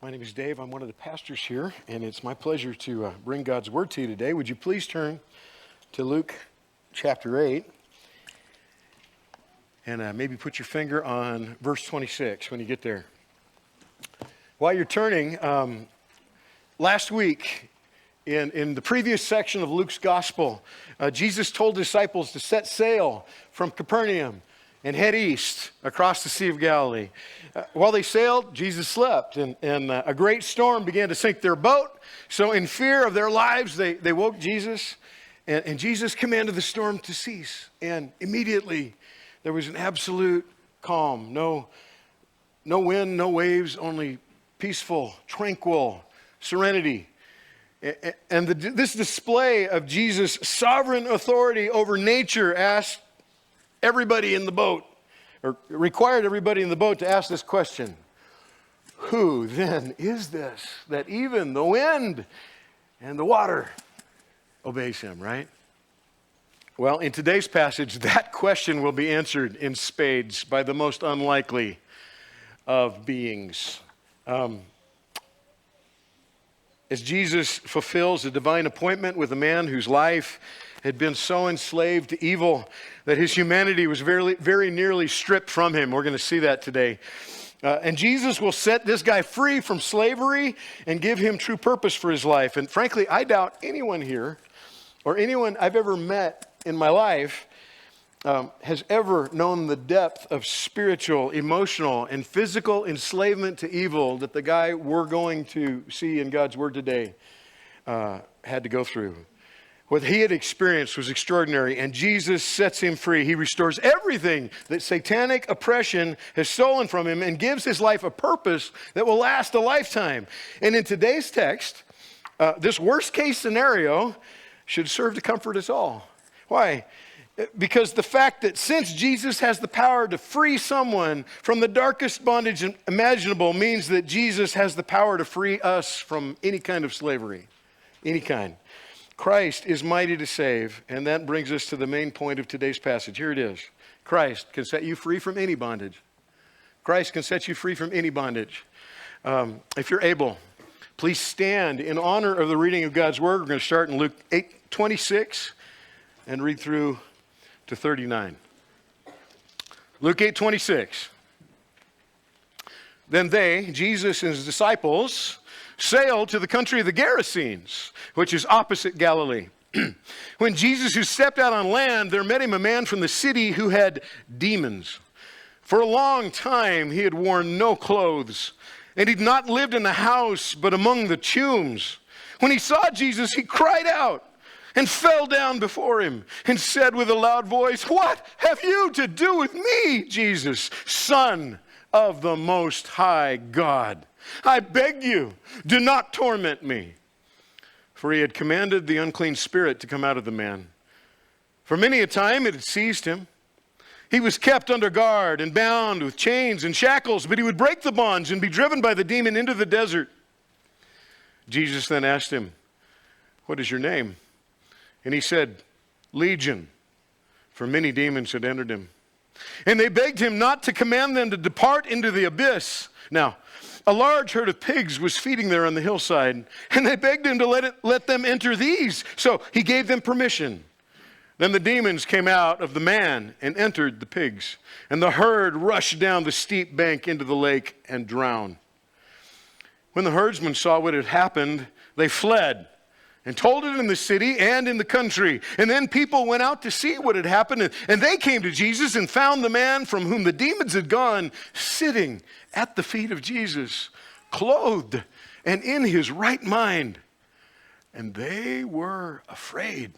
My name is Dave. I'm one of the pastors here, and it's my pleasure to bring God's Word to you today. Would you please turn to Luke chapter 8 and maybe put your finger on verse 26 when you get there. While you're turning, last week in the previous section of Luke's Gospel, Jesus told disciples to set sail from Capernaum and head east across the Sea of Galilee. While they sailed, Jesus slept, and a great storm began to sink their boat. So in fear of their lives, they woke Jesus, and Jesus commanded the storm to cease. And immediately, there was an absolute calm. No wind, no waves, only peaceful, tranquil serenity. And this display of Jesus' sovereign authority over nature asked everybody in the boat, or required everybody in the boat to ask this question: who then is this that even the wind and the water obeys him, right? Well, in today's passage, that question will be answered in spades by the most unlikely of beings. As Jesus fulfills a divine appointment with a man whose life had been so enslaved to evil that his humanity was very, very nearly stripped from him. We're going to see that today. And Jesus will set this guy free from slavery and give him true purpose for his life. And frankly, I doubt anyone here or anyone I've ever met in my life has ever known the depth of spiritual, emotional, and physical enslavement to evil that the guy we're going to see in God's Word today had to go through. What he had experienced was extraordinary, and Jesus sets him free. He restores everything that satanic oppression has stolen from him and gives his life a purpose that will last a lifetime. And in today's text, this worst-case scenario should serve to comfort us all. Why? Because the fact that since Jesus has the power to free someone from the darkest bondage imaginable means that Jesus has the power to free us from any kind of slavery, any kind. Christ is mighty to save, and that brings us to the main point of today's passage. Here it is. Christ can set you free from any bondage. Christ can set you free from any bondage. If you're able, please stand in honor of the reading of God's Word. We're going to start in Luke 8:26 and read through to 39. Luke 8:26. Then they, Jesus and his disciples, sailed to the country of the Gerasenes, which is opposite Galilee. When Jesus who stepped out on land, there met him a man from the city who had demons. For a long time he had worn no clothes, and he'd not lived in a house but among the tombs. When he saw Jesus, he cried out and fell down before him and said with a loud voice, "What have you to do with me, Jesus, Son of the Most High God? I beg you, do not torment me." For he had commanded the unclean spirit to come out of the man. For many a time it had seized him. He was kept under guard and bound with chains and shackles, but he would break the bonds and be driven by the demon into the desert. Jesus then asked him, "What is your name?" And he said, "Legion," for many demons had entered him. And they begged him not to command them to depart into the abyss. Now, a large herd of pigs was feeding there on the hillside, and they begged him to let them enter these. So he gave them permission. Then the demons came out of the man and entered the pigs, and the herd rushed down the steep bank into the lake and drowned. When the herdsmen saw what had happened, they fled and told it in the city and in the country. And then people went out to see what had happened, and they came to Jesus and found the man from whom the demons had gone sitting at the feet of Jesus, clothed and in his right mind. And they were afraid.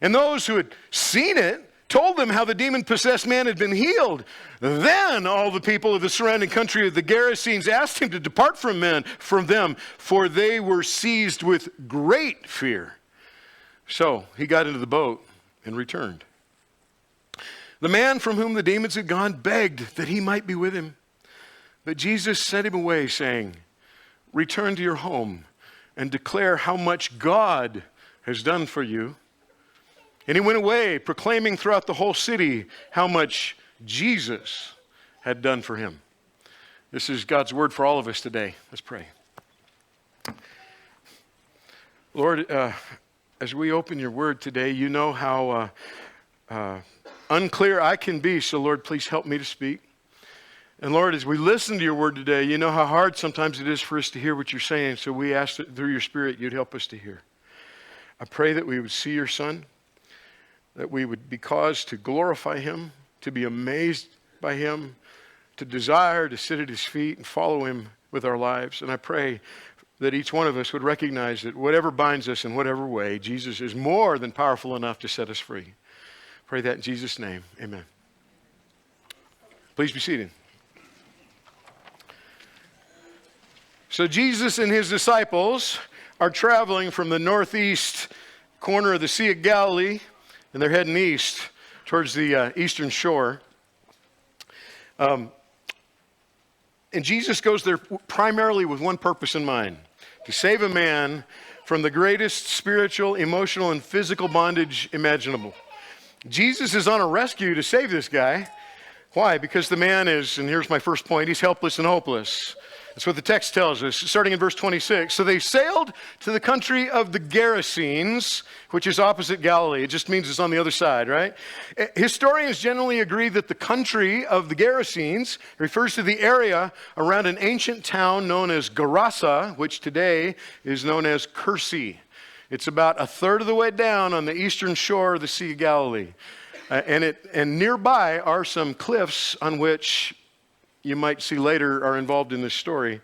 And those who had seen it told them how the demon-possessed man had been healed. Then all the people of the surrounding country of the Gerasenes asked him to depart from them, for they were seized with great fear. So he got into the boat and returned. The man from whom the demons had gone begged that he might be with him. But Jesus sent him away, saying, "Return to your home and declare how much God has done for you." And he went away, proclaiming throughout the whole city how much Jesus had done for him. This is God's word for all of us today. Let's pray. Lord, as we open your word today, you know how unclear I can be, so Lord, please help me to speak. And Lord, as we listen to your word today, you know how hard sometimes it is for us to hear what you're saying, so we ask that through your Spirit you'd help us to hear. I pray that we would see your Son, that we would be caused to glorify him, to be amazed by him, to desire to sit at his feet and follow him with our lives. And I pray that each one of us would recognize that whatever binds us in whatever way, Jesus is more than powerful enough to set us free. Pray that in Jesus' name. Amen. Please be seated. So Jesus and his disciples are traveling from the northeast corner of the Sea of Galilee, and they're heading east towards the eastern shore. And Jesus goes there primarily with one purpose in mind: to save a man from the greatest spiritual, emotional, and physical bondage imaginable. Jesus is on a rescue to save this guy. Why? Because the man is, and here's my first point, he's helpless and hopeless. That's what the text tells us, starting in verse 26. So they sailed to the country of the Gerasenes, which is opposite Galilee. It just means it's on the other side, right? Historians generally agree that the country of the Gerasenes refers to the area around an ancient town known as Gerasa, which today is known as Kursi. It's about a third of the way down on the eastern shore of the Sea of Galilee. And nearby are some cliffs on which you might see later are involved in this story.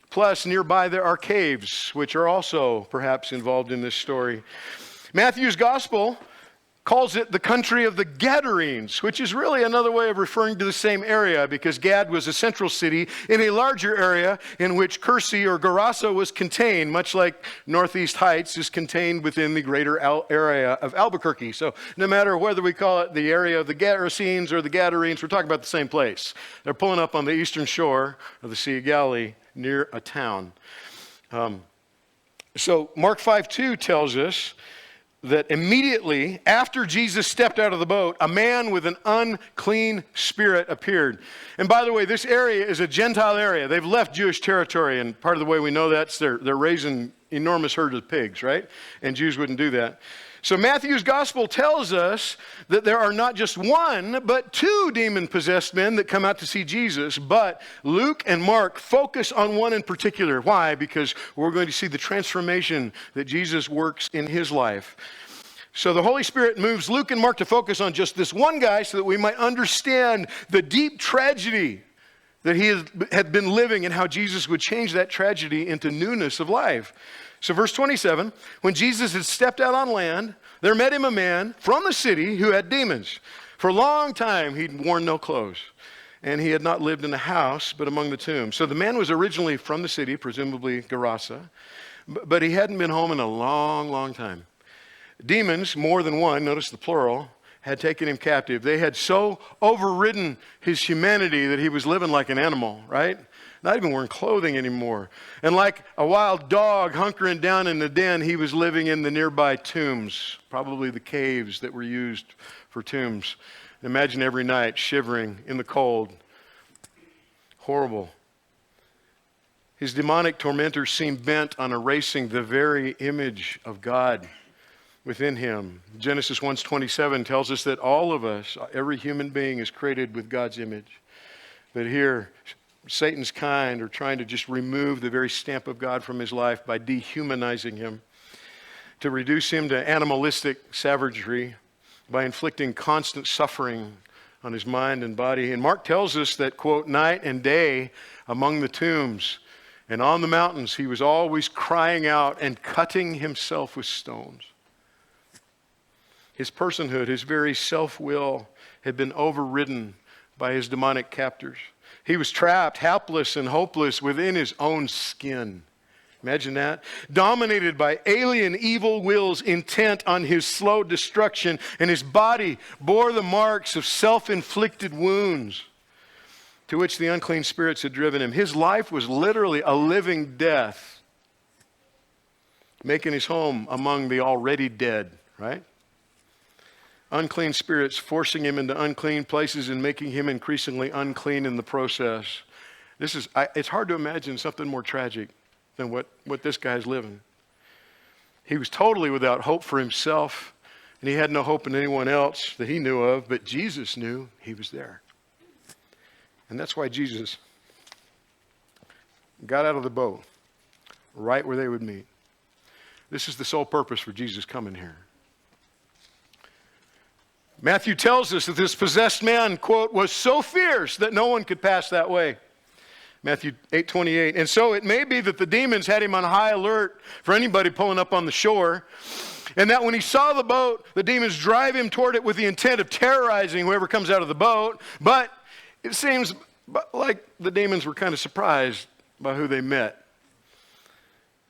Plus, nearby there are caves, which are also perhaps involved in this story. Matthew's gospel calls it the country of the Gadarenes, which is really another way of referring to the same area, because Gad was a central city in a larger area in which Kursi or Gerasa was contained, much like Northeast Heights is contained within the greater area of Albuquerque. So no matter whether we call it the area of the Gerasenes or the Gadarenes, we're talking about the same place. They're pulling up on the eastern shore of the Sea of Galilee near a town. So Mark 5:2 tells us that immediately after Jesus stepped out of the boat, a man with an unclean spirit appeared. And by the way, this area is a Gentile area. They've left Jewish territory, and part of the way we know that's they're raising enormous herds of pigs, right? And Jews wouldn't do that. So Matthew's gospel tells us that there are not just one, but two demon-possessed men that come out to see Jesus. But Luke and Mark focus on one in particular. Why? Because we're going to see the transformation that Jesus works in his life. So the Holy Spirit moves Luke and Mark to focus on just this one guy so that we might understand the deep tragedy that he had been living and how Jesus would change that tragedy into newness of life. So verse 27, when Jesus had stepped out on land, there met him a man from the city who had demons. For a long time he'd worn no clothes, and he had not lived in a house but among the tombs. So the man was originally from the city, presumably Gerasa, but he hadn't been home in a long, long time. Demons, more than one, notice the plural, had taken him captive. They had so overridden his humanity that he was living like an animal, right? Not even wearing clothing anymore. And like a wild dog hunkering down in the den, he was living in the nearby tombs, probably the caves that were used for tombs. Imagine every night shivering in the cold. Horrible. His demonic tormentors seemed bent on erasing the very image of God within him. Genesis 1:27 tells us that all of us, every human being, is created with God's image. But here, Satan's kind are trying to just remove the very stamp of God from his life by dehumanizing him, to reduce him to animalistic savagery by inflicting constant suffering on his mind and body. And Mark tells us that, quote, night and day among the tombs and on the mountains, he was always crying out and cutting himself with stones. His personhood, his very self-will had been overridden by his demonic captors. He was trapped, helpless, and hopeless within his own skin. Imagine that. Dominated by alien evil wills intent on his slow destruction, and his body bore the marks of self-inflicted wounds to which the unclean spirits had driven him. His life was literally a living death, making his home among the already dead, right? Unclean spirits forcing him into unclean places and making him increasingly unclean in the process. It's hard to imagine something more tragic than what this guy's living. He was totally without hope for himself, and he had no hope in anyone else that he knew of, but Jesus knew he was there. And that's why Jesus got out of the boat right where they would meet. This is the sole purpose for Jesus coming here. Matthew tells us that this possessed man, quote, was so fierce that no one could pass that way. Matthew 8:28. And so it may be that the demons had him on high alert for anybody pulling up on the shore, and that when he saw the boat, the demons drive him toward it with the intent of terrorizing whoever comes out of the boat. But it seems like the demons were kind of surprised by who they met.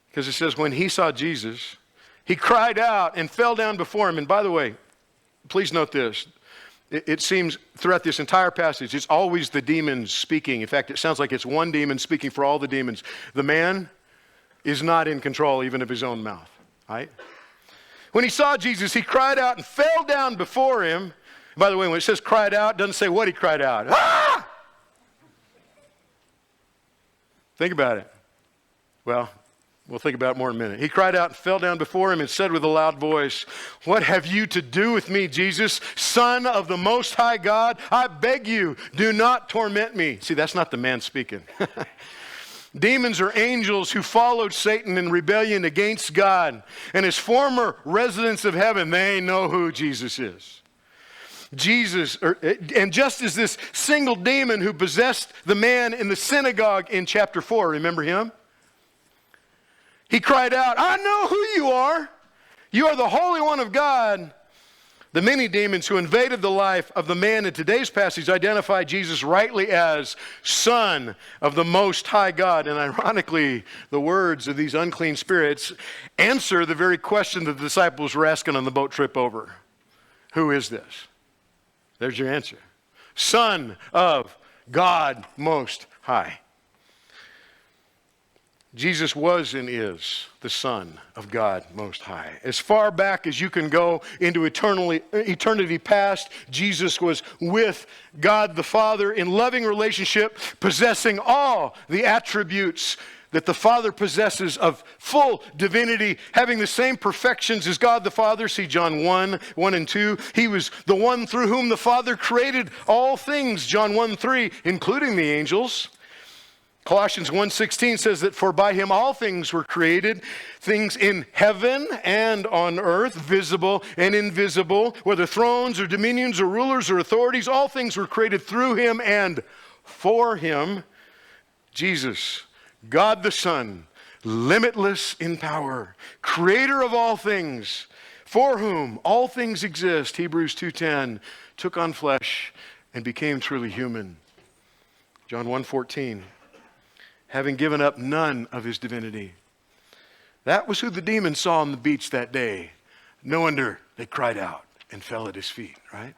Because it says, when he saw Jesus, he cried out and fell down before him. And by the way, please note this. It seems throughout this entire passage, it's always the demons speaking. In fact, it sounds like it's one demon speaking for all the demons. The man is not in control even of his own mouth, right? When he saw Jesus, he cried out and fell down before him. By the way, when it says cried out, it doesn't say what he cried out. Ah! Think about it. Well, we'll think about it more in a minute. He cried out and fell down before him and said with a loud voice, "What have you to do with me, Jesus, Son of the Most High God? I beg you, do not torment me." See, that's not the man speaking. Demons are angels who followed Satan in rebellion against God. And as former residents of heaven, they know who Jesus is. And just as this single demon who possessed the man in the synagogue in chapter 4, remember him? He cried out, "I know who you are. You are the Holy One of God." The many demons who invaded the life of the man in today's passage identify Jesus rightly as Son of the Most High God. And ironically, the words of these unclean spirits answer the very question that the disciples were asking on the boat trip over. Who is this? There's your answer. Son of God Most High. Jesus was and is the Son of God Most High. As far back as you can go into eternity past, Jesus was with God the Father in loving relationship, possessing all the attributes that the Father possesses of full divinity, having the same perfections as God the Father. See John 1 and 2. He was the one through whom the Father created all things, John 1:3, including the angels. Colossians 1:16 says that for by him all things were created, things in heaven and on earth, visible and invisible, whether thrones or dominions or rulers or authorities, all things were created through him and for him. Jesus, God the Son, limitless in power, creator of all things, for whom all things exist, Hebrews 2:10, took on flesh and became truly human. John 1:14, having given up none of his divinity. That was who the demons saw on the beach that day. No wonder they cried out and fell at his feet, right?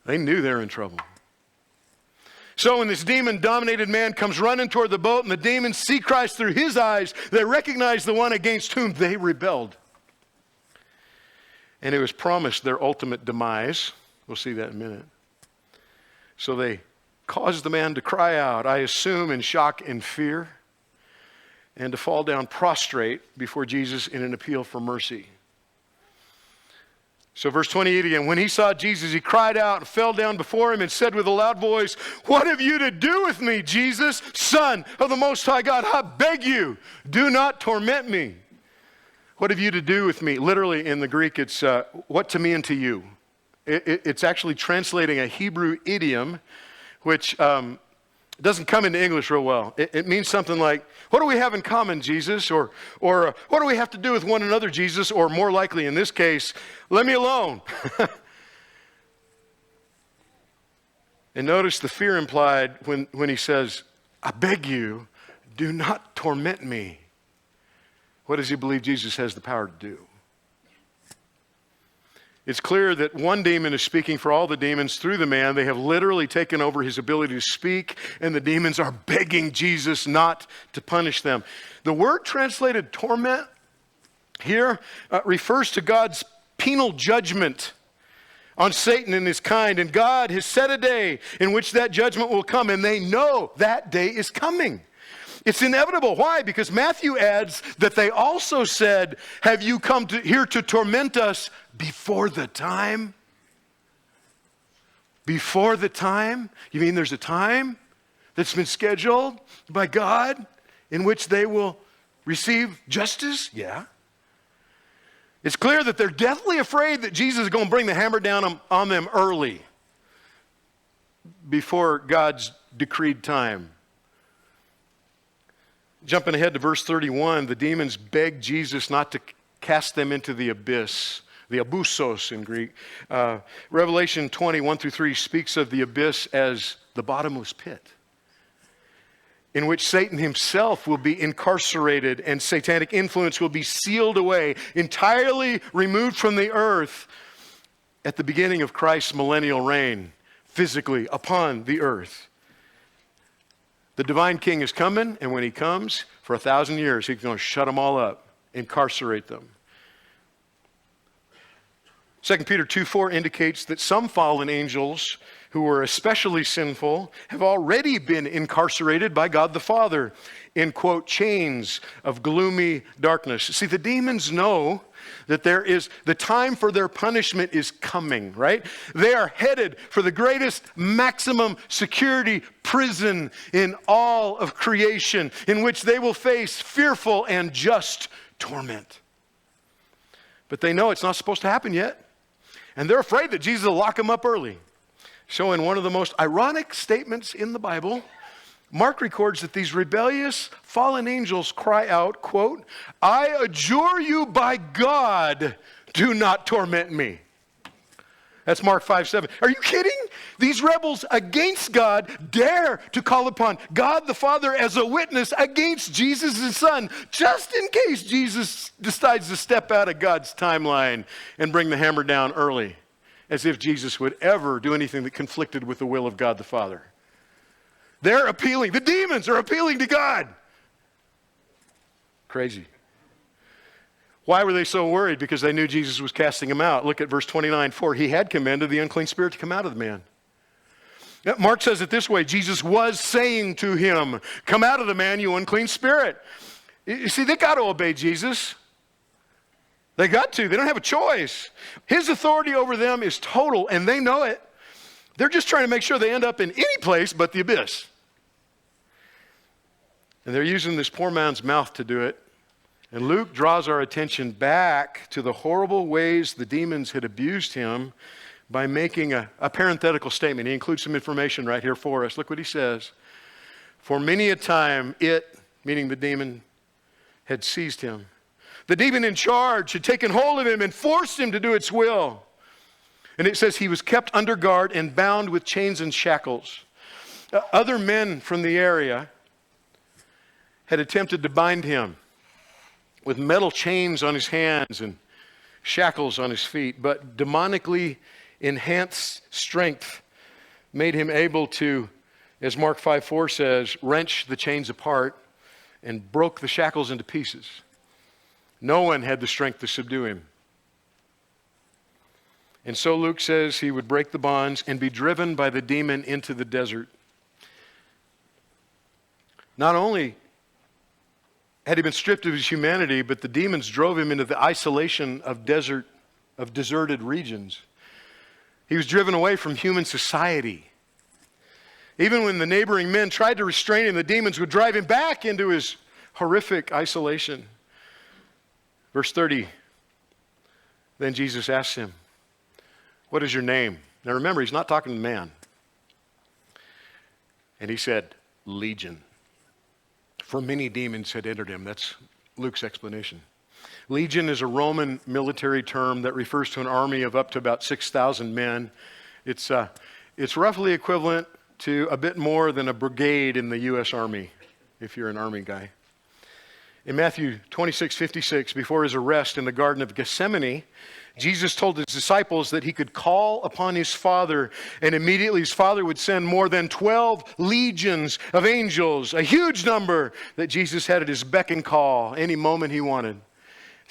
They knew they were in trouble. So when this demon-dominated man comes running toward the boat and the demons see Christ through his eyes, they recognize the one against whom they rebelled. And it was promised their ultimate demise. We'll see that in a minute. So they caused the man to cry out, I assume in shock and fear, and to fall down prostrate before Jesus in an appeal for mercy. So verse 28 again, when he saw Jesus, he cried out and fell down before him and said with a loud voice, "What have you to do with me, Jesus, Son of the Most High God? I beg you, do not torment me." What have you to do with me? Literally in the Greek, it's what to me and to you. It's actually translating a Hebrew idiom, which doesn't come into English real well. It means something like, what do we have in common, Jesus? Or what do we have to do with one another, Jesus? Or more likely in this case, let me alone. And notice the fear implied when he says, I beg you, do not torment me. What does he believe Jesus has the power to do? It's clear that one demon is speaking for all the demons through the man. They have literally taken over his ability to speak, and the demons are begging Jesus not to punish them. The word translated torment here refers to God's penal judgment on Satan and his kind, and God has set a day in which that judgment will come, and they know that day is coming. It's inevitable. Why? Because Matthew adds that they also said, have you come here to torment us before the time? Before the time? You mean there's a time that's been scheduled by God in which they will receive justice? Yeah. It's clear that they're deathly afraid that Jesus is going to bring the hammer down on them early, before God's decreed time. Jumping ahead to verse 31, the demons beg Jesus not to cast them into the abyss, the abyssos in Greek. Revelation 20:1-3 speaks of the abyss as the bottomless pit, in which Satan himself will be incarcerated and satanic influence will be sealed away, entirely removed from the earth at the beginning of Christ's millennial reign, physically upon the earth. The divine king is coming, and when he comes, for 1,000 years, he's going to shut them all up, incarcerate them. 2 Peter 2:4 indicates that some fallen angels who were especially sinful have already been incarcerated by God the Father in, quote, chains of gloomy darkness. See, the demons know that the time for their punishment is coming, right? They are headed for the greatest maximum security prison in all of creation, in which they will face fearful and just torment. But they know it's not supposed to happen yet, and they're afraid that Jesus will lock them up early. So in one of the most ironic statements in the Bible, Mark records that these rebellious fallen angels cry out, quote, I adjure you by God, do not torment me. That's Mark 5:7. Are you kidding? These rebels against God dare to call upon God the Father as a witness against Jesus, his Son, just in case Jesus decides to step out of God's timeline and bring the hammer down early, as if Jesus would ever do anything that conflicted with the will of God the Father. They're appealing. The demons are appealing to God. Crazy. Why were they so worried? Because they knew Jesus was casting them out. Look at verse 29. For he had commanded the unclean spirit to come out of the man. Mark says it this way. Jesus was saying to him, come out of the man, you unclean spirit. You see, they got to obey Jesus. They got to. They don't have a choice. His authority over them is total, and they know it. They're just trying to make sure they end up in any place but the abyss. And they're using this poor man's mouth to do it. And Luke draws our attention back to the horrible ways the demons had abused him by making a parenthetical statement. He includes some information right here for us. Look what he says. For many a time it, meaning the demon, had seized him. The demon in charge had taken hold of him and forced him to do its will. And it says he was kept under guard and bound with chains and shackles. Other men from the area had attempted to bind him with metal chains on his hands and shackles on his feet, but demonically enhanced strength made him able to, as Mark 5:4 says, wrench the chains apart and broke the shackles into pieces. No one had the strength to subdue him. And so Luke says he would break the bonds and be driven by the demon into the desert. Not only had he been stripped of his humanity, but the demons drove him into the isolation of deserted regions. He was driven away from human society. Even when the neighboring men tried to restrain him, the demons would drive him back into his horrific isolation. Verse 30, then Jesus asked him, what is your name? Now remember, he's not talking to man. And he said, Legion. For many demons had entered him. That's Luke's explanation. Legion is a Roman military term that refers to an army of up to about 6,000 men. It's roughly equivalent to a bit more than a brigade in the U.S. Army, if you're an Army guy. In Matthew 26:56, before his arrest in the Garden of Gethsemane, Jesus told his disciples that he could call upon his Father, and immediately his Father would send more than 12 legions of angels, a huge number that Jesus had at his beck and call any moment he wanted.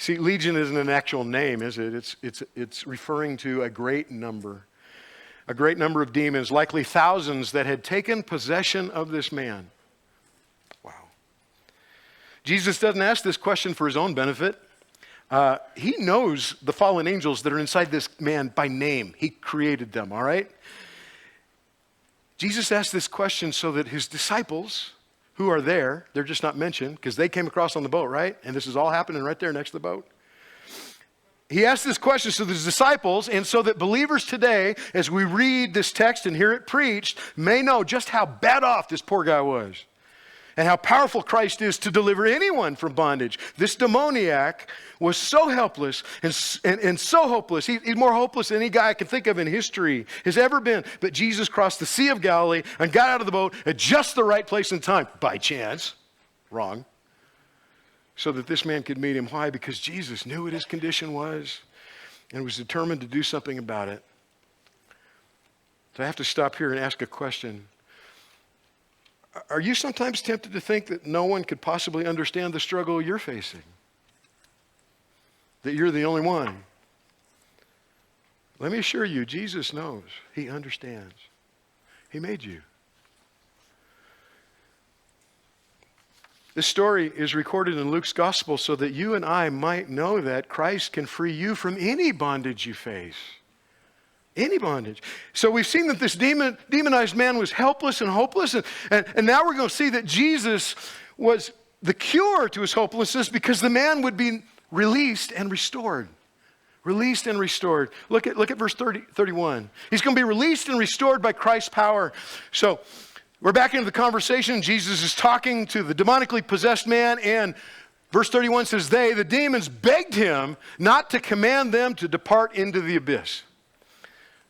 See, legion isn't an actual name, is it? It's referring to a great number of demons, likely thousands, that had taken possession of this man. Wow. Jesus doesn't ask this question for his own benefit. He knows the fallen angels that are inside this man by name. He created them, all right? Jesus asked this question so that his disciples, who are there, they're just not mentioned because they came across on the boat, right? And this is all happening right there next to the boat. He asked this question so that his disciples, and so that believers today, as we read this text and hear it preached, may know just how bad off this poor guy was and how powerful Christ is to deliver anyone from bondage. This demoniac was so helpless and so hopeless. He's more hopeless than any guy I can think of in history has ever been. But Jesus crossed the Sea of Galilee and got out of the boat at just the right place and time, by chance. Wrong. So that this man could meet him. Why? Because Jesus knew what his condition was and was determined to do something about it. So I have to stop here and ask a question. Are you sometimes tempted to think that no one could possibly understand the struggle you're facing? That you're the only one? Let me assure you, Jesus knows. He understands. He made you. This story is recorded in Luke's gospel so that you and I might know that Christ can free you from any bondage you face. Any bondage. So we've seen that this demonized man was helpless and hopeless, and now we're going to see that Jesus was the cure to his hopelessness because the man would be released and restored. Released and restored. Look at verse 31. He's going to be released and restored by Christ's power. So we're back into the conversation. Jesus is talking to the demonically possessed man, and verse 31 says, the demons, begged him not to command them to depart into the abyss.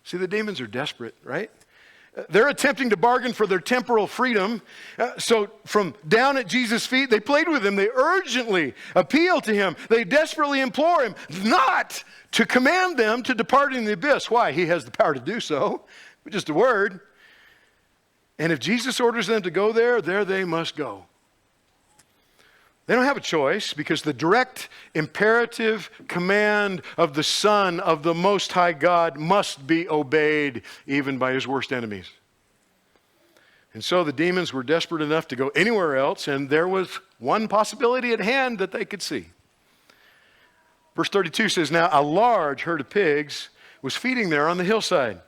See, the demons are desperate, right? They're attempting to bargain for their temporal freedom. So from down at Jesus' feet, they plead with him. They urgently appeal to him. They desperately implore him not to command them to depart in the abyss. Why? He has the power to do so. Just a word. And if Jesus orders them to go there they must go. They don't have a choice because the direct imperative command of the Son of the Most High God must be obeyed even by his worst enemies. And so the demons were desperate enough to go anywhere else, and there was one possibility at hand that they could see. Verse 32 says, now a large herd of pigs was feeding there on the hillside.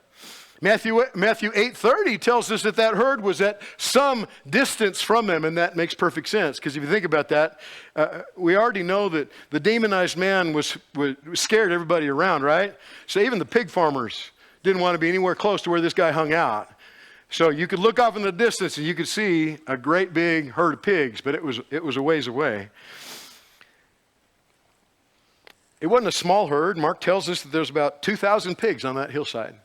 Matthew 8:30 tells us that herd was at some distance from them, and that makes perfect sense. Because if you think about that, we already know that the demonized man was scared everybody around, right? So even the pig farmers didn't want to be anywhere close to where this guy hung out. So you could look off in the distance and you could see a great big herd of pigs, but it was a ways away. It wasn't a small herd. Mark tells us that there's about 2,000 pigs on that hillside.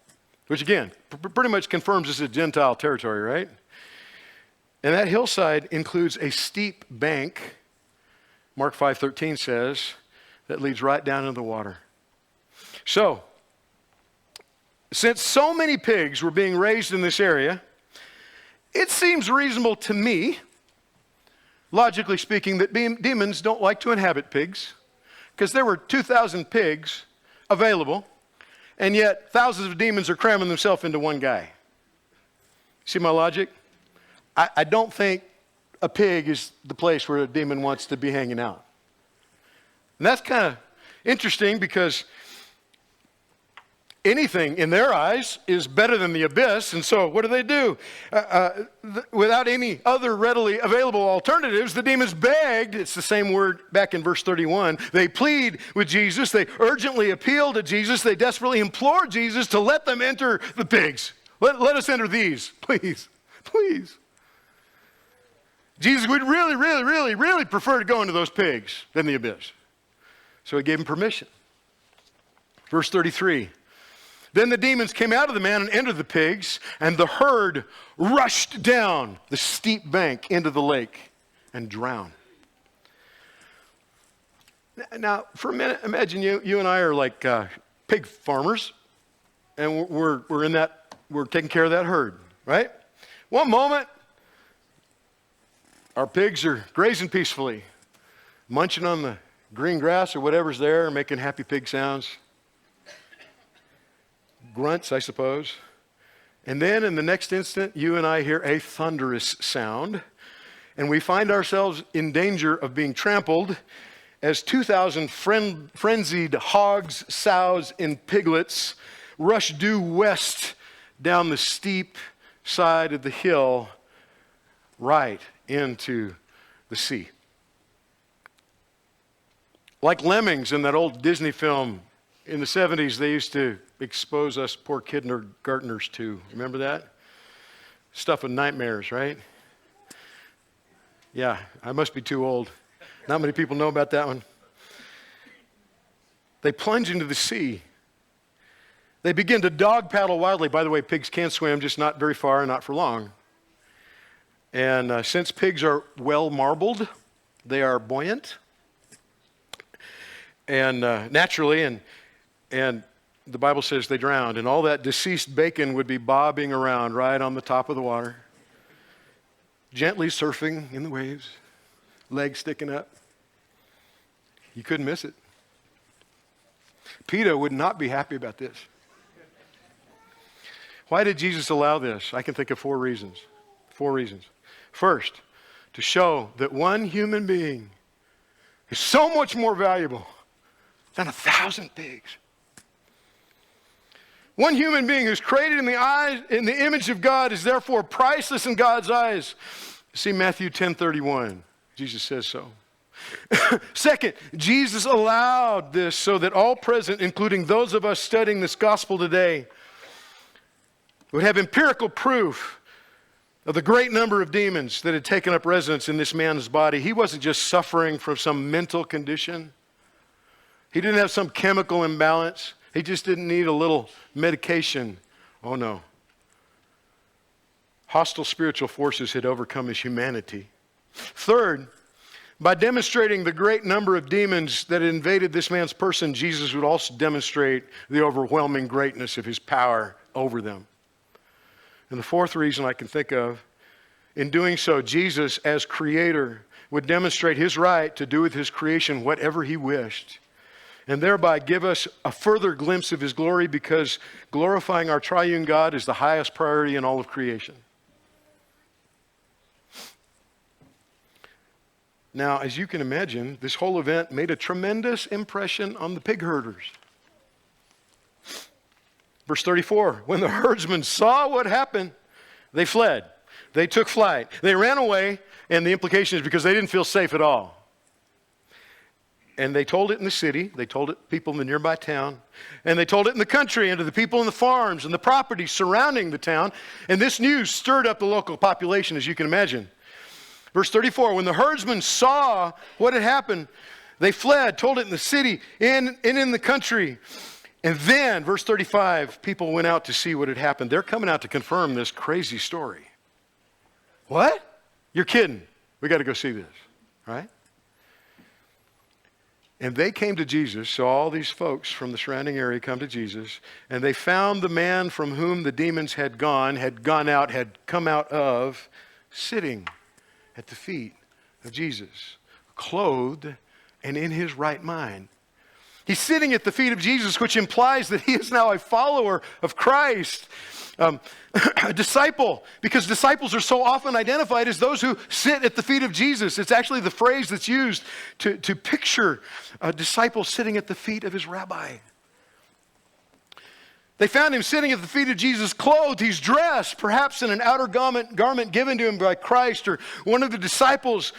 Which again, pretty much confirms this is Gentile territory, right? And that hillside includes a steep bank, Mark 5:13 says, that leads right down into the water. So, since so many pigs were being raised in this area, it seems reasonable to me, logically speaking, that demons don't like to inhabit pigs, because there were 2,000 pigs available. And yet, thousands of demons are cramming themselves into one guy. See my logic? I don't think a pig is the place where a demon wants to be hanging out. And that's kind of interesting because anything in their eyes is better than the abyss. And so what do? Without any other readily available alternatives, the demons begged. It's the same word back in verse 31. They plead with Jesus. They urgently appeal to Jesus. They desperately implore Jesus to let them enter the pigs. Let us enter these, please, please. Jesus would really prefer to go into those pigs than the abyss. So he gave him permission. Verse 33. Then the demons came out of the man and entered the pigs, and the herd rushed down the steep bank into the lake and drowned. Now, for a minute, imagine you and I are like pig farmers, and we're taking care of that herd, right? One moment, our pigs are grazing peacefully, munching on the green grass or whatever's there, making happy pig sounds. Grunts, I suppose. And then in the next instant, you and I hear a thunderous sound, and we find ourselves in danger of being trampled as 2,000 frenzied hogs, sows, and piglets rush due west down the steep side of the hill right into the sea. Like lemmings in that old Disney film in the 70s, they used to expose us poor kindergartners to. Remember that? Stuff of nightmares, right? Yeah, I must be too old. Not many people know about that one. They plunge into the sea. They begin to dog paddle wildly. By the way, pigs can swim, just not very far and not for long. And since pigs are well marbled, they are buoyant. And naturally, and the Bible says they drowned. And all that deceased bacon would be bobbing around right on the top of the water, gently surfing in the waves, legs sticking up. You couldn't miss it. PETA would not be happy about this. Why did Jesus allow this? I can think of 4 reasons. 4 reasons. First, to show that one human being is so much more valuable than 1,000 pigs. One human being who's created in the image of God is therefore priceless in God's eyes. See Matthew 10:31. Jesus says so. Second, Jesus allowed this so that all present, including those of us studying this gospel today, would have empirical proof of the great number of demons that had taken up residence in this man's body. He wasn't just suffering from some mental condition. He didn't have some chemical imbalance. He just didn't need a little medication. Oh no. Hostile spiritual forces had overcome his humanity. Third, by demonstrating the great number of demons that had invaded this man's person, Jesus would also demonstrate the overwhelming greatness of his power over them. And the fourth reason I can think of, in doing so, Jesus, as creator, would demonstrate his right to do with his creation whatever he wished, and thereby give us a further glimpse of his glory, because glorifying our triune God is the highest priority in all of creation. Now, as you can imagine, this whole event made a tremendous impression on the pig herders. Verse 34, when the herdsmen saw what happened, they fled. They took flight. They ran away, and the implication is because they didn't feel safe at all. And they told it in the city. They told it to people in the nearby town. And they told it in the country and to the people in the farms and the property surrounding the town. And this news stirred up the local population, as you can imagine. Verse 34, when the herdsmen saw what had happened, they fled, told it in the city and in the country. And then, verse 35, people went out to see what had happened. They're coming out to confirm this crazy story. What? You're kidding. We got to go see this, right? And they came to Jesus, so all these folks from the surrounding area come to Jesus, and they found the man from whom the demons had come out of, sitting at the feet of Jesus, clothed and in his right mind. He's sitting at the feet of Jesus, which implies that he is now a follower of Christ, a disciple, because disciples are so often identified as those who sit at the feet of Jesus. It's actually the phrase that's used to picture a disciple sitting at the feet of his rabbi. They found him sitting at the feet of Jesus, clothed. He's dressed, perhaps in an outer garment given to him by Christ or one of the disciples.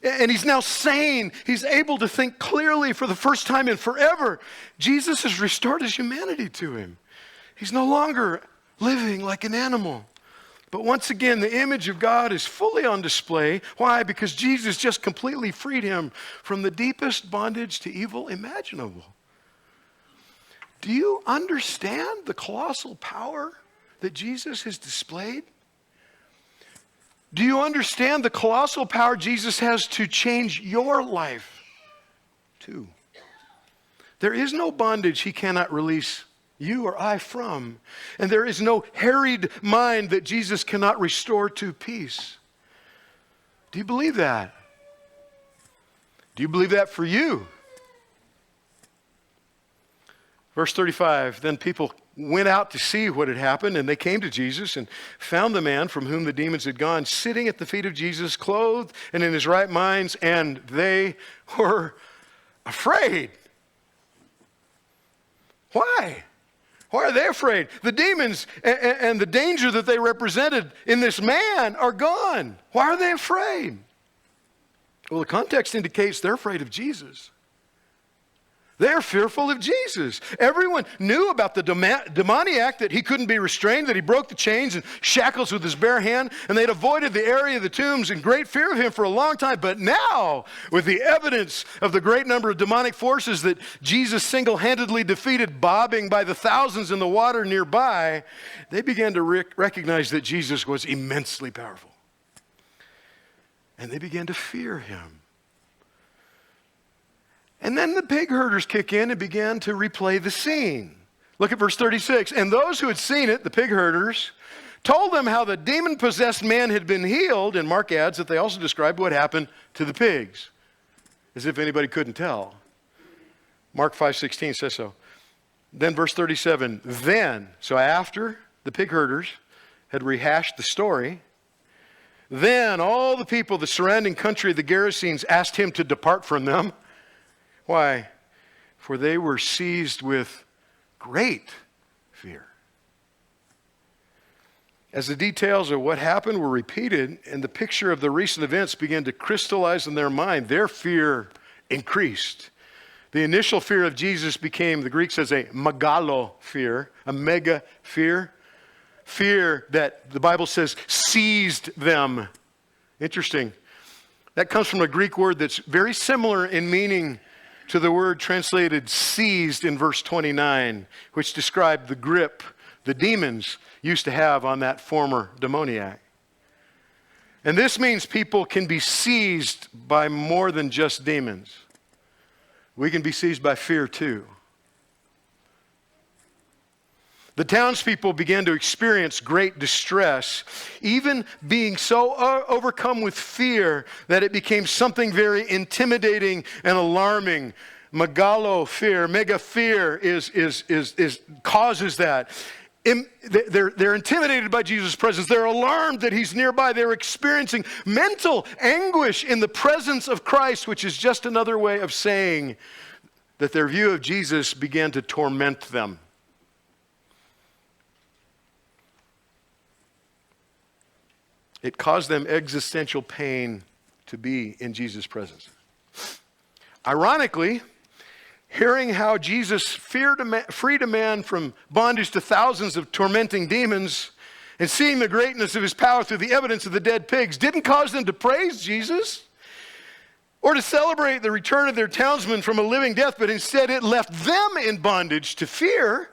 And he's now sane. He's able to think clearly for the first time in forever. Jesus has restored his humanity to him. He's no longer living like an animal. But once again, the image of God is fully on display. Why? Because Jesus just completely freed him from the deepest bondage to evil imaginable. Do you understand the colossal power that Jesus has displayed? Do you understand the colossal power Jesus has to change your life too? There is no bondage he cannot release you or I from. And there is no harried mind that Jesus cannot restore to peace. Do you believe that? Do you believe that for you? Verse 35, then people went out to see what had happened, and they came to Jesus and found the man from whom the demons had gone sitting at the feet of Jesus, clothed and in his right minds, and they were afraid. Why? Why are they afraid? The demons and the danger that they represented in this man are gone. Why are they afraid? Well, the context indicates they're afraid of Jesus. They're fearful of Jesus. Everyone knew about the demoniac, that he couldn't be restrained, that he broke the chains and shackles with his bare hand, and they'd avoided the area of the tombs in great fear of him for a long time. But now, with the evidence of the great number of demonic forces that Jesus single-handedly defeated, bobbing by the thousands in the water nearby, they began to recognize that Jesus was immensely powerful. And they began to fear him. And then the pig herders kick in and began to replay the scene. Look at verse 36. And those who had seen it, the pig herders, told them how the demon-possessed man had been healed. And Mark adds that they also described what happened to the pigs, as if anybody couldn't tell. Mark 5:16 says so. Then verse 37, then, so after the pig herders had rehashed the story, then all the people of the surrounding country of the Gerasenes asked him to depart from them. Why? For they were seized with great fear. As the details of what happened were repeated and the picture of the recent events began to crystallize in their mind, their fear increased. The initial fear of Jesus became, the Greek says, a megalo fear, a mega fear. Fear that the Bible says seized them. Interesting. That comes from a Greek word that's very similar in meaning to the word translated seized in verse 29, which described the grip the demons used to have on that former demoniac. And this means people can be seized by more than just demons. We can be seized by fear too. The townspeople began to experience great distress, even being so overcome with fear that it became something very intimidating and alarming. Megalo fear, mega fear causes that. They're intimidated by Jesus' presence. They're alarmed that he's nearby. They're experiencing mental anguish in the presence of Christ, which is just another way of saying that their view of Jesus began to torment them. It caused them existential pain to be in Jesus' presence. Ironically, hearing how Jesus freed a man from bondage to thousands of tormenting demons and seeing the greatness of his power through the evidence of the dead pigs didn't cause them to praise Jesus or to celebrate the return of their townsman from a living death, but instead it left them in bondage to fear.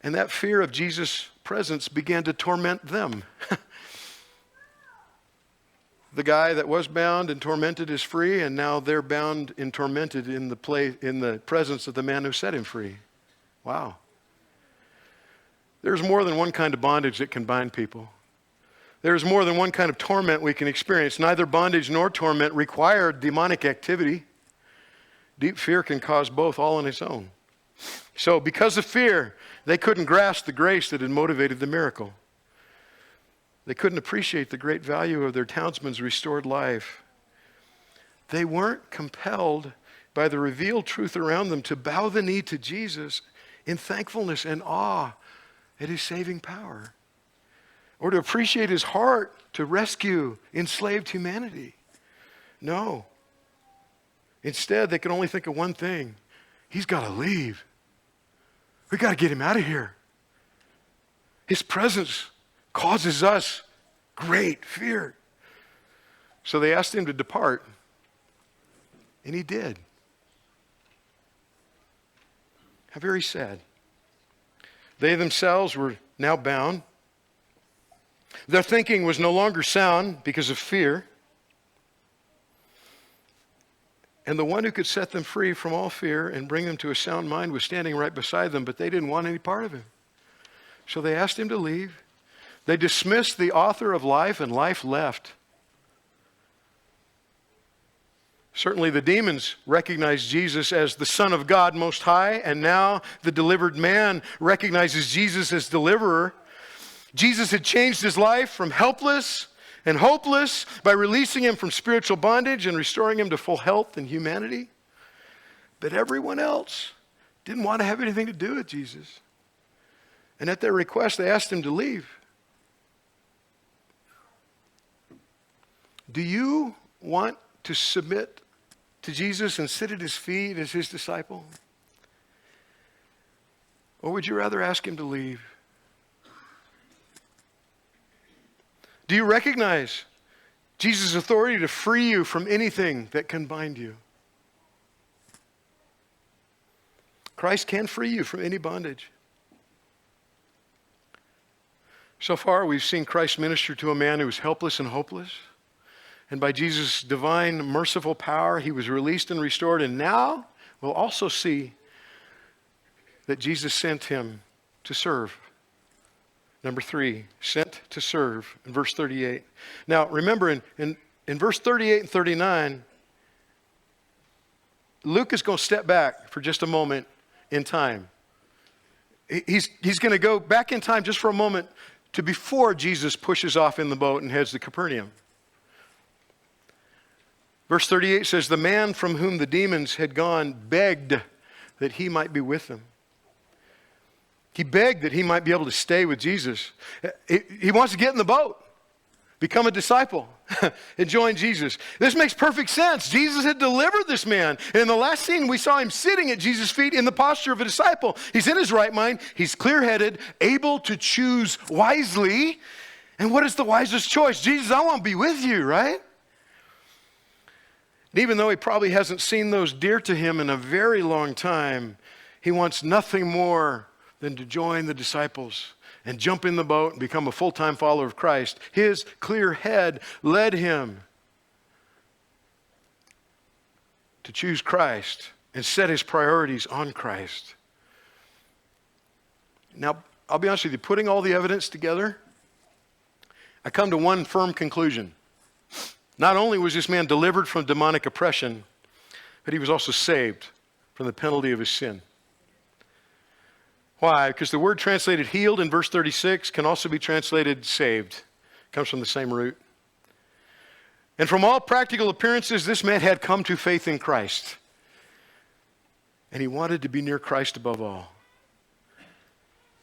And that fear of Jesus' presence began to torment them. The guy that was bound and tormented is free, and now they're bound and tormented in the presence of the man who set him free. Wow. There's more than one kind of bondage that can bind people. There's more than one kind of torment we can experience. Neither bondage nor torment require demonic activity. Deep fear can cause both all on its own. So because of fear, they couldn't grasp the grace that had motivated the miracle. They couldn't appreciate the great value of their townsman's restored life. They weren't compelled by the revealed truth around them to bow the knee to Jesus in thankfulness and awe at his saving power, or to appreciate his heart to rescue enslaved humanity. No. Instead, they could only think of one thing. He's got to leave. We got to get him out of here. His presence causes us great fear. So they asked him to depart, and he did. How very sad. They themselves were now bound. Their thinking was no longer sound because of fear. And the one who could set them free from all fear and bring them to a sound mind was standing right beside them, but they didn't want any part of him. So they asked him to leave. They dismissed the author of life, and life left. Certainly the demons recognized Jesus as the Son of God Most High, and now the delivered man recognizes Jesus as deliverer. Jesus had changed his life from helpless and hopeless by releasing him from spiritual bondage and restoring him to full health and humanity. But everyone else didn't want to have anything to do with Jesus. And at their request, they asked him to leave. Do you want to submit to Jesus and sit at his feet as his disciple? Or would you rather ask him to leave? Do you recognize Jesus' authority to free you from anything that can bind you? Christ can free you from any bondage. So far, we've seen Christ minister to a man who was helpless and hopeless. And by Jesus' divine, merciful power, he was released and restored. And now we'll also see that Jesus sent him to serve. Number 3, sent to serve in verse 38. Now, remember in verse 38 and 39, Luke is going to step back for just a moment in time. He's going to go back in time just for a moment to before Jesus pushes off in the boat and heads to Capernaum. Verse 38 says, the man from whom the demons had gone begged that he might be with them. He begged that he might be able to stay with Jesus. He wants to get in the boat, become a disciple, and join Jesus. This makes perfect sense. Jesus had delivered this man. And in the last scene, we saw him sitting at Jesus' feet in the posture of a disciple. He's in his right mind. He's clear-headed, able to choose wisely. And what is the wisest choice? Jesus, I want to be with you, right? And even though he probably hasn't seen those dear to him in a very long time, he wants nothing more than to join the disciples and jump in the boat and become a full-time follower of Christ. His clear head led him to choose Christ and set his priorities on Christ. Now, I'll be honest with you, putting all the evidence together, I come to one firm conclusion. Not only was this man delivered from demonic oppression, but he was also saved from the penalty of his sin. Why? Because the word translated healed in verse 36 can also be translated saved. It comes from the same root. And from all practical appearances, this man had come to faith in Christ. And he wanted to be near Christ above all.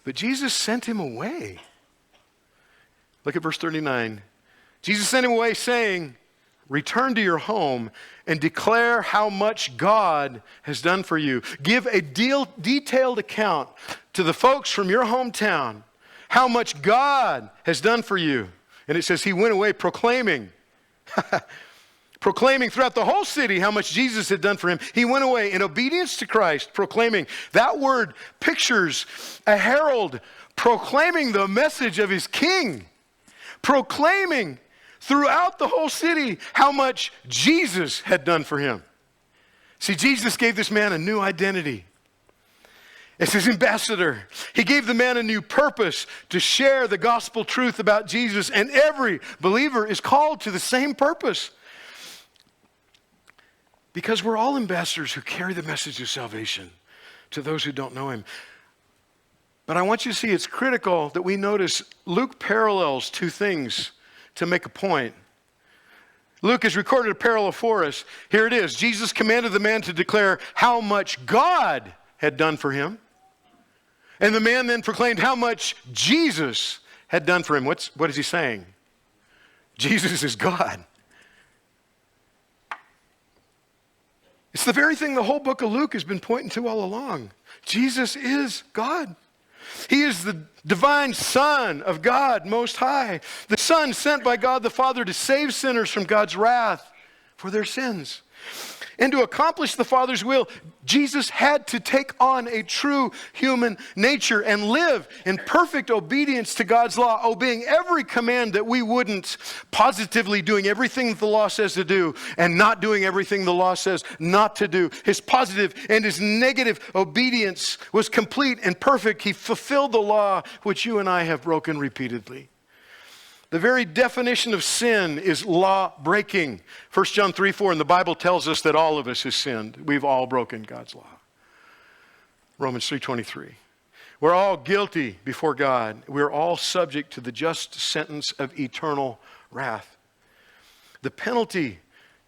But Jesus sent him away. Look at verse 39. Jesus sent him away saying, return to your home and declare how much God has done for you. Give a detailed account to the folks from your hometown how much God has done for you. And it says he went away proclaiming throughout the whole city how much Jesus had done for him. He went away in obedience to Christ, proclaiming. That word pictures a herald proclaiming the message of his king, proclaiming throughout the whole city how much Jesus had done for him. See, Jesus gave this man a new identity as his ambassador. He gave the man a new purpose to share the gospel truth about Jesus, and every believer is called to the same purpose. Because we're all ambassadors who carry the message of salvation to those who don't know him. But I want you to see it's critical that we notice Luke parallels two things to make a point. Luke has recorded a parallel for us. Here it is. Jesus commanded the man to declare how much God had done for him. And the man then proclaimed how much Jesus had done for him. What is he saying? Jesus is God. It's the very thing the whole book of Luke has been pointing to all along. Jesus is God. He is the divine Son of God Most High, the Son sent by God the Father to save sinners from God's wrath for their sins. And to accomplish the Father's will, Jesus had to take on a true human nature and live in perfect obedience to God's law, obeying every command that we wouldn't, positively doing everything that the law says to do and not doing everything the law says not to do. His positive and his negative obedience was complete and perfect. He fulfilled the law which you and I have broken repeatedly. The very definition of sin is law breaking. 1 John 3:4, and the Bible tells us that all of us have sinned. We've all broken God's law. Romans 3:23. We're all guilty before God. We're all subject to the just sentence of eternal wrath. The penalty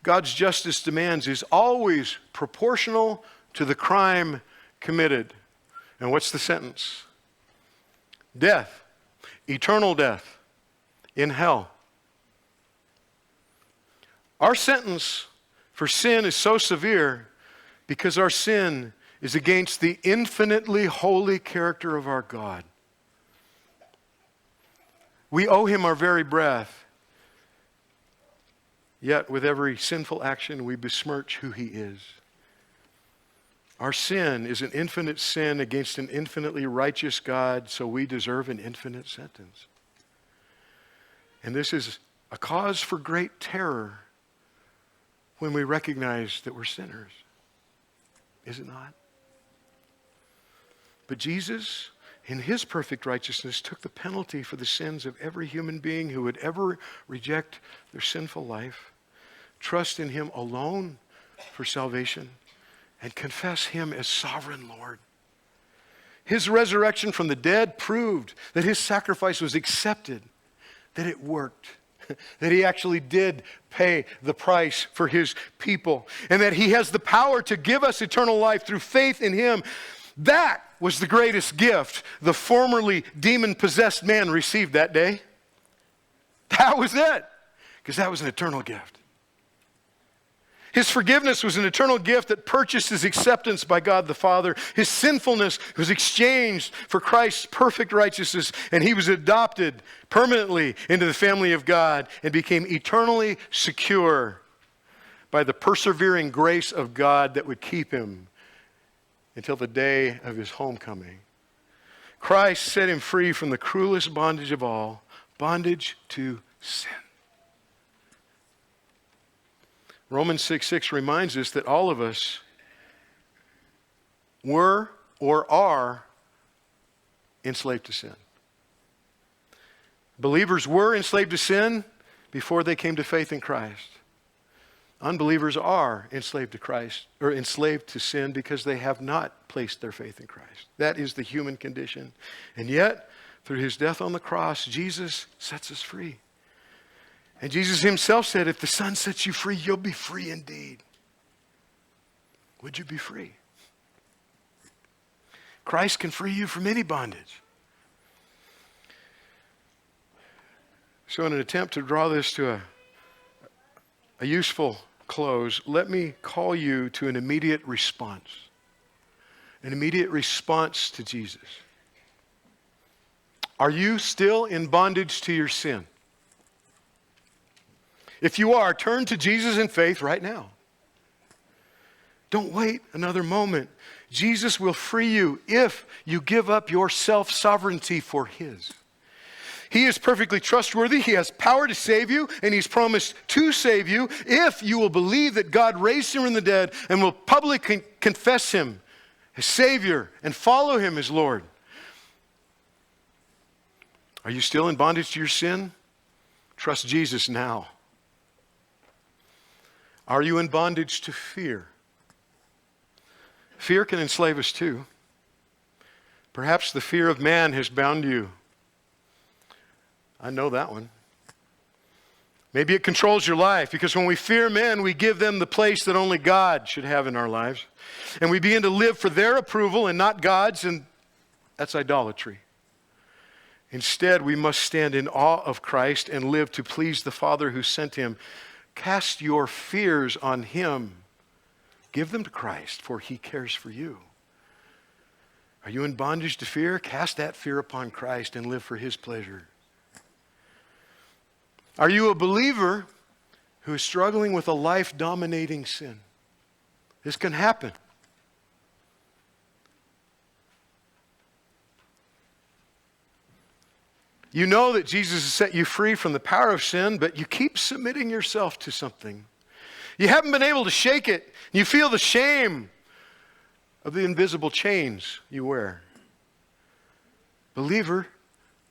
God's justice demands is always proportional to the crime committed. And what's the sentence? Death. Eternal death in hell. Our sentence for sin is so severe because our sin is against the infinitely holy character of our God. We owe him our very breath. Yet with every sinful action we besmirch who he is. Our sin is an infinite sin against an infinitely righteous God, so we deserve an infinite sentence. And this is a cause for great terror when we recognize that we're sinners. Is it not? But Jesus, in his perfect righteousness, took the penalty for the sins of every human being who would ever reject their sinful life, trust in him alone for salvation, and confess him as sovereign Lord. His resurrection from the dead proved that his sacrifice was accepted, that it worked, that he actually did pay the price for his people, and that he has the power to give us eternal life through faith in him. That was the greatest gift the formerly demon-possessed man received that day. That was it, because that was an eternal gift. His forgiveness was an eternal gift that purchased his acceptance by God the Father. His sinfulness was exchanged for Christ's perfect righteousness, and he was adopted permanently into the family of God and became eternally secure by the persevering grace of God that would keep him until the day of his homecoming. Christ set him free from the cruelest bondage of all, bondage to sin. Romans 6:6 reminds us that all of us were or are enslaved to sin. Believers were enslaved to sin before they came to faith in Christ. Unbelievers are enslaved to Christ, or enslaved to sin, because they have not placed their faith in Christ. That is the human condition. And yet, through his death on the cross, Jesus sets us free. And Jesus himself said, if the Son sets you free, you'll be free indeed. Would you be free? Christ can free you from any bondage. So in an attempt to draw this to a useful close, let me call you to an immediate response. An immediate response to Jesus. Are you still in bondage to your sin? If you are, turn to Jesus in faith right now. Don't wait another moment. Jesus will free you if you give up your self-sovereignty for his. He is perfectly trustworthy. He has power to save you, and he's promised to save you if you will believe that God raised him from the dead and will publicly confess him as Savior and follow him as Lord. Are you still in bondage to your sin? Trust Jesus now. Are you in bondage to fear? Fear can enslave us too. Perhaps the fear of man has bound you. I know that one. Maybe it controls your life, because when we fear men, we give them the place that only God should have in our lives. And we begin to live for their approval and not God's, and that's idolatry. Instead, we must stand in awe of Christ and live to please the Father who sent him. Cast your fears on him. Give them to Christ, for he cares for you. Are you in bondage to fear? Cast that fear upon Christ and live for his pleasure. Are you a believer who is struggling with a life-dominating sin? This can happen. You know that Jesus has set you free from the power of sin, but you keep submitting yourself to something. You haven't been able to shake it. You feel the shame of the invisible chains you wear. Believer,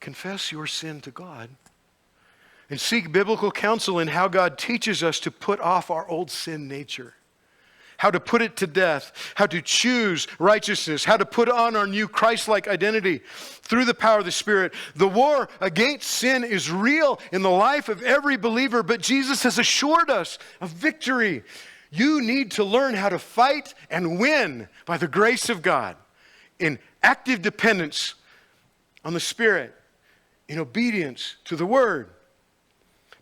confess your sin to God. and seek biblical counsel in how God teaches us to put off our old sin nature, how to put it to death, how to choose righteousness, how to put on our new Christ-like identity through the power of the Spirit. The war against sin is real in the life of every believer, but Jesus has assured us of victory. You need to learn how to fight and win by the grace of God in active dependence on the Spirit, in obedience to the Word.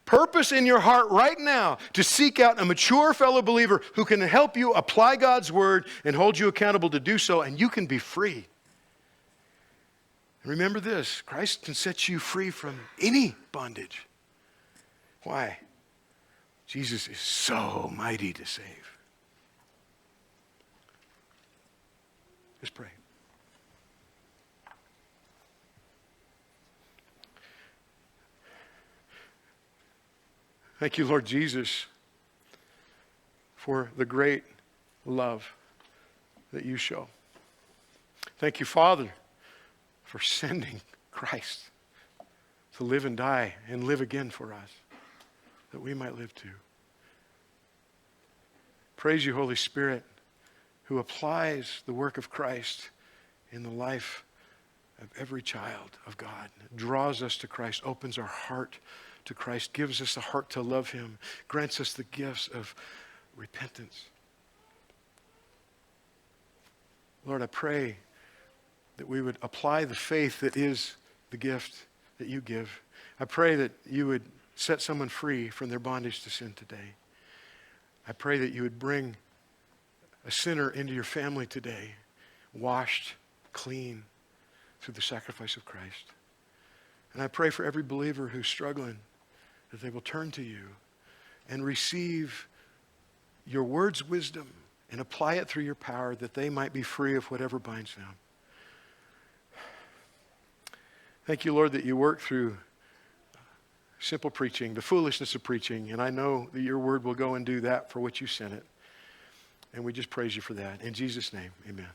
Purpose in your heart right now to seek out a mature fellow believer who can help you apply God's Word and hold you accountable to do so, and you can be free. Remember this, Christ can set you free from any bondage. Why? Jesus is so mighty to save. Let's pray. Thank you, Lord Jesus, for the great love that you show. Thank you, Father, for sending Christ to live and die and live again for us, that we might live too. Praise you, Holy Spirit, who applies the work of Christ in the life of every child of God, draws us to Christ, opens our heart to Christ, gives us a heart to love him, grants us the gifts of repentance. Lord, I pray that we would apply the faith that is the gift that you give. I pray that you would set someone free from their bondage to sin today. I pray that you would bring a sinner into your family today, washed clean through the sacrifice of Christ. And I pray for every believer who's struggling, that they will turn to you and receive your word's wisdom and apply it through your power, that they might be free of whatever binds them. Thank you, Lord, that you work through simple preaching, the foolishness of preaching, and I know that your word will go and do that for which you sent it. And we just praise you for that. In Jesus' name, amen.